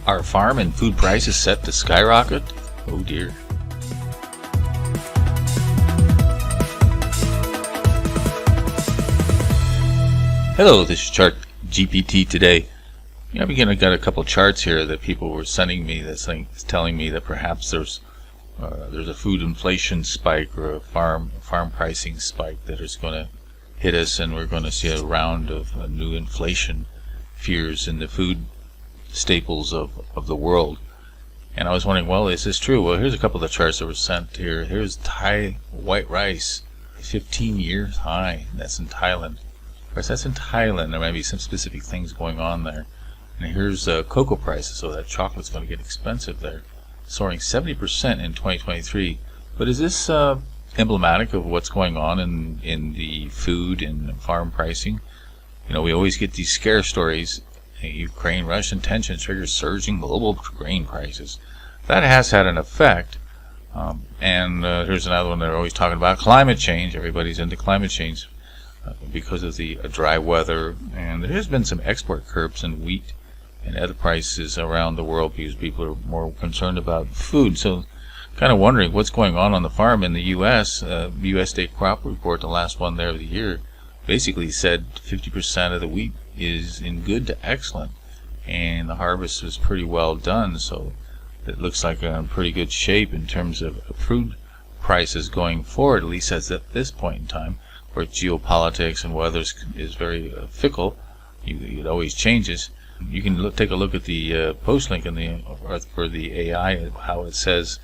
Are farm and food prices set to skyrocket? Oh dear. Hello, this is Chart GPT today. I've got a couple charts here that people were sending me that's telling me that perhaps there's a food inflation spike or a farm pricing spike that is going to hit us, and we're going to see a round of new inflation fears in the food staples of the world. And I was wondering, well, is this true? Well, here's a couple of the charts that were sent here. Here's Thai white rice, 15 years high. That's in Thailand. Of course, that's in Thailand. There might be some specific things going on there. And here's cocoa prices, so that chocolate's going to get expensive there, soaring 70% in 2023. But is this emblematic of what's going on in the food and farm pricing? You know, we always get these scare stories. Ukraine-Russian tensions triggers surging global grain prices. That has had an effect. And here's another one they're always talking about, climate change. Everybody's into climate change because of the dry weather. And there has been some export curbs in wheat and other prices around the world because people are more concerned about food. So kind of wondering what's going on the farm in the U.S. U.S. State Crop Report, the last one there of the year, basically said 50% of the wheat is in good to excellent, and the harvest was pretty well done, so it looks like in pretty good shape in terms of food prices going forward, at least as at this point in time, where geopolitics and weather is very fickle. It always changes. You can take a look at the post link for the AI, how it says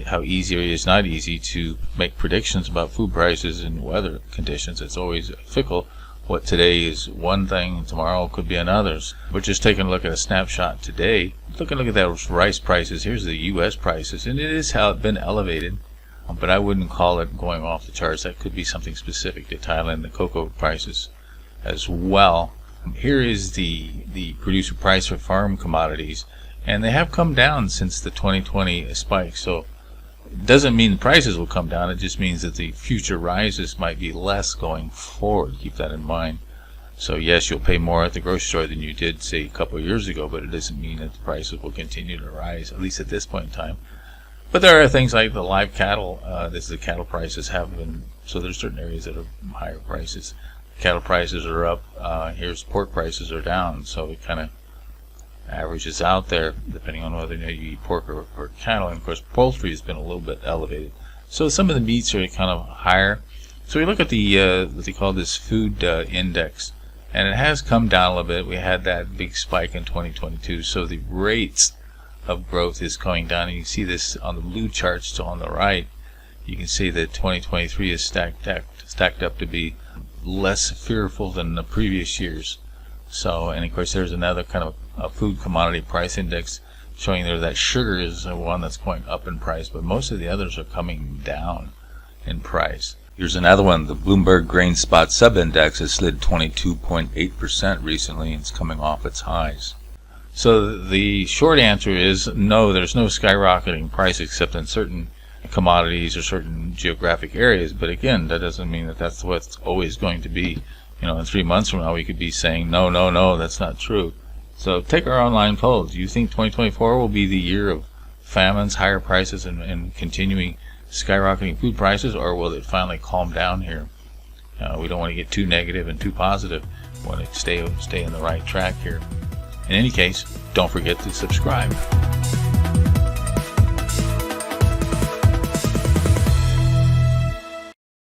how easy or is not easy to make predictions about food prices and weather conditions. It's always fickle. What today is one thing, tomorrow could be another's. We're just taking a look at a snapshot today. Look at those rice prices. Here's the U.S. prices, and it is been elevated, but I wouldn't call it going off the charts. That could be something specific to Thailand, the cocoa prices as well. Here is the producer price for farm commodities, and they have come down since the 2020 spike. So it doesn't mean the prices will come down. It just means that the future rises might be less going forward. Keep that in mind. So yes, you'll pay more at the grocery store than you did, say, a couple of years ago, but it doesn't mean that the prices will continue to rise, at least at this point in time. But there are things like the live cattle. The cattle prices have been, so there's certain areas that are higher prices. Cattle prices are up. Here's pork prices are down. So it kind of averages out there depending on whether you eat pork or cattle. And of course, poultry has been a little bit elevated. So some of the meats are kind of higher. So we look at the what they call this food index, and it has come down a little bit. We had that big spike in 2022. So the rates of growth is going down. And you see this on the blue chart still on the right. You can see that 2023 is stacked up to be less fearful than the previous years. So, and of course, there's another kind of a food commodity price index showing there that sugar is the one that's going up in price, but most of the others are coming down in price. Here's another one. The Bloomberg Grain Spot Subindex has slid 22.8% recently, and it's coming off its highs. So the short answer is no, there's no skyrocketing price except in certain commodities or certain geographic areas. But again, that doesn't mean that that's what's always going to be. You know, in 3 months from now, we could be saying, no, that's not true. So take our online poll. Do you think 2024 will be the year of famines, higher prices, and continuing skyrocketing food prices, or will it finally calm down here? We don't want to get too negative and too positive. We want to stay in the right track here. In any case, don't forget to subscribe.